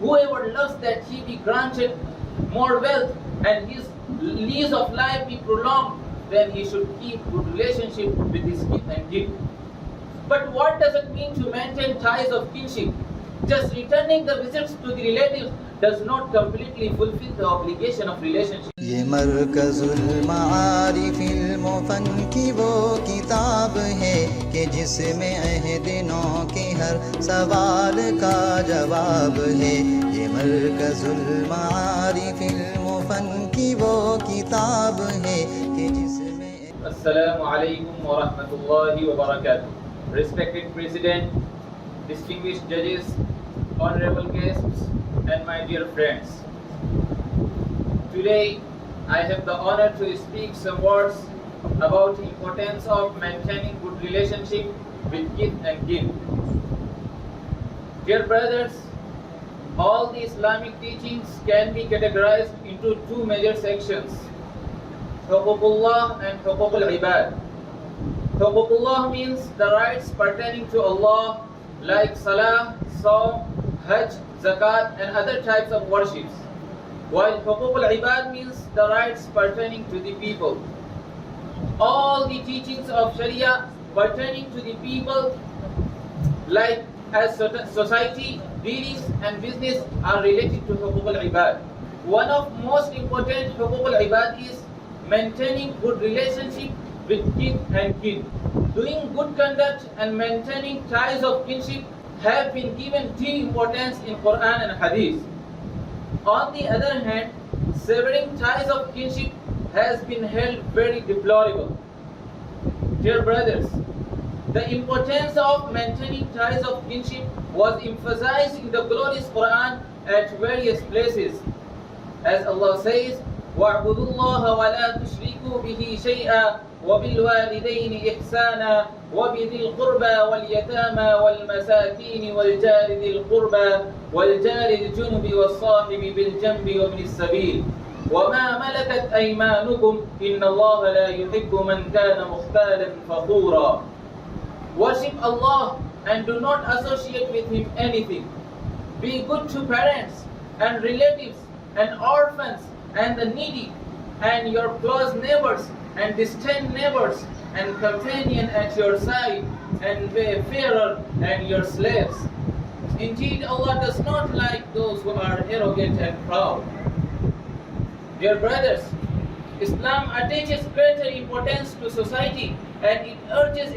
Whoever loves that he be granted more wealth and his lease of life be prolonged, then he should keep good relationship with his kith and kin. But what does it mean to maintain ties of kinship? Just returning the visits to the relatives does not completely fulfill the obligation of relationship. ये मरकज़ुल मारिफ़िल मुफ़न की वो किताब है कि जिसमें अहदिनों के हर सवाल का जवाब है। ये मरकज़ुल मारिफ़िल मुफ़न की वो किताब है कि जिसमें Assalamu alaikum wa rahmatullahi wa barakatuh. Respected President, distinguished judges, honorable guests, and my dear friends. Today, I have the honor to speak some words about the importance of maintaining good relationship with kith and kin. Dear brothers, all the Islamic teachings can be categorized into two major sections, Huququllah and Huququl Ibad. Huququllah means the rights pertaining to Allah like Salah, Saum, Hajj, Zakat and other types of worships. While Huququl Ibad means the rights pertaining to the people. All the teachings of Sharia pertaining to the people like as society, dealings and business are related to Huququl Ibad. One of most important Huququl Ibad is maintaining good relationship with kith and kin. Doing good conduct and maintaining ties of kinship have been given due importance in Quran and Hadith. On the other hand, severing ties of kinship has been held very deplorable. Dear brothers, the importance of maintaining ties of kinship was emphasized in the glorious Quran at various places. As Allah says, وَاعْبُدُوا اللَّهَ وَلَا تُشْرِكُوا بِهِ شَيْئًا وَبِالْوَالِدَيْنِ إِحْسَانًا وَبِذِي الْقُرْبَى وَالْيَتَامَى وَالْمَسَاكِينِ وَالْجَارِ ذِي الْقُرْبَى وَالْجَارِ الْجُنُبِ وَالصَّاحِبِ بِالْجَنبِ وَابْنِ السَّبِيلِ وَمَا مَلَكَتْ أَيْمَانُكُمْ إِنَّ اللَّهَ لَا يُحِبُّ مَنْ كَانَ مُخْتَالًا فَخُورًا. Worship Allah and do not associate with Him anything. Be good to parents and relatives and orphans and the needy and your close neighbors and distant neighbors and companion at your side and wayfarer and your slaves. Indeed, Allah does not like those who are arrogant and proud. Dear brothers, Islam attaches greater importance to society and it urges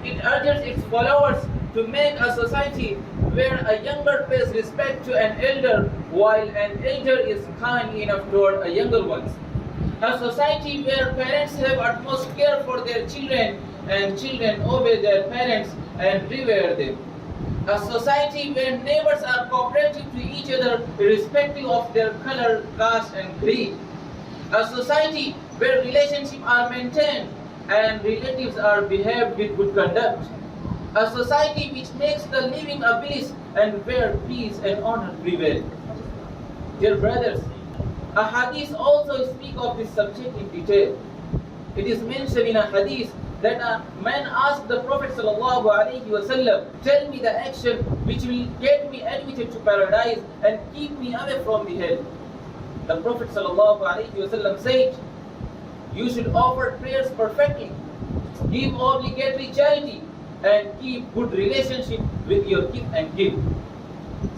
its followers to make a society where a younger pays respect to an elder while an elder is kind enough toward a younger one. A society where parents have utmost care for their children and children obey their parents and revere them. A society where neighbors are cooperative to each other irrespective of their color, caste and creed. A society where relationships are maintained and relatives are behaved with good conduct. A society which makes the living a bliss and where peace and honor prevail. Dear brothers, a hadith also speak of this subject in detail. It is mentioned in a hadith that a man asked the Prophet ﷺ, tell me the action which will get me admitted to paradise and keep me away from the hell. The Prophet ﷺ said, you should offer prayers perfectly, give obligatory charity, and keep good relationship with your kith and kin.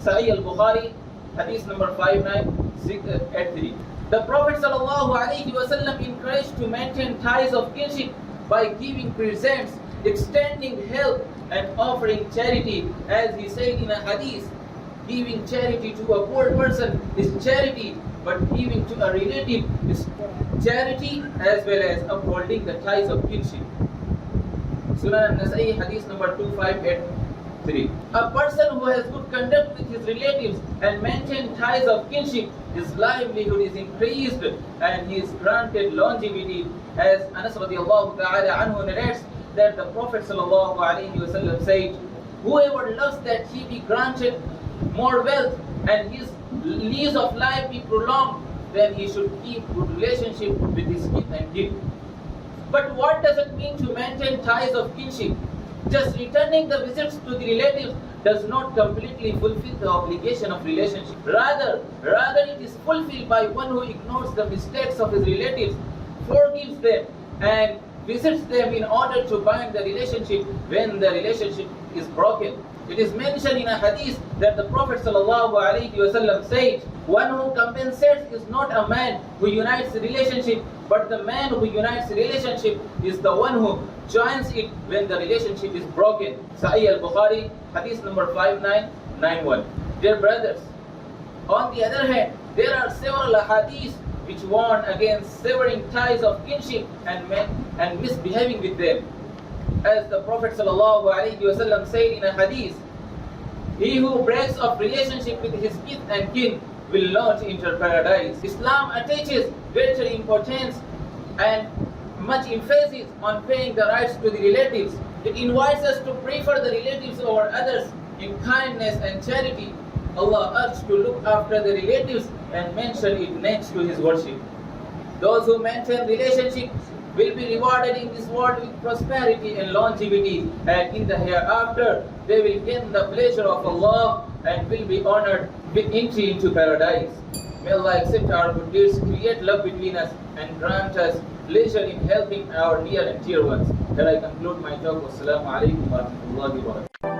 Sahih al-Bukhari, hadith number 5983. The Prophet ﷺ encouraged to maintain ties of kinship by giving presents, extending help, and offering charity. As he said in a hadith, giving charity to a poor person is charity, but giving to a relative is charity as well as upholding the ties of kinship. Sunan al-Nasai, hadith number 2583. A person who has good conduct with his relatives and maintain ties of kinship, his livelihood is increased and he is granted longevity. As Anas radiallahu ta'ala anhu narrates that the Prophet sallallahu alayhi wasallam said, whoever loves that he be granted more wealth and his lease of life be prolonged, then he should keep good relationship with his kith and kin. But what does it mean to maintain ties of kinship? Just returning the visits to the relatives does not completely fulfill the obligation of relationship. Rather it is fulfilled by one who ignores the mistakes of his relatives, forgives them, and visits them in order to bind the relationship when the relationship is broken. It is mentioned in a hadith that the Prophet ﷺ said, one who compensates is not a man who unites the relationship, but the man who unites the relationship is the one who joins it when the relationship is broken. Sahih al-Bukhari, hadith number 5991. Dear brothers, on the other hand, there are several hadiths which warn against severing ties of kinship and misbehaving with them. As the Prophet ﷺ said in a hadith, he who breaks off relationship with his kith and kin will not enter paradise. Islam attaches greater importance and much emphasis on paying the rights to the relatives. It invites us to prefer the relatives over others in kindness and charity. Allah urged to look after the relatives and mention it next to his worship. Those who maintain relationships will be rewarded in this world with prosperity and longevity, and in the hereafter they will gain the pleasure of Allah and will be honored with entry into paradise. May Allah accept our good deeds, create love between us, and grant us pleasure in helping our near and dear ones. That I conclude my talk. Wassalamu alaikum wa rahmatullahi wa barakatuh.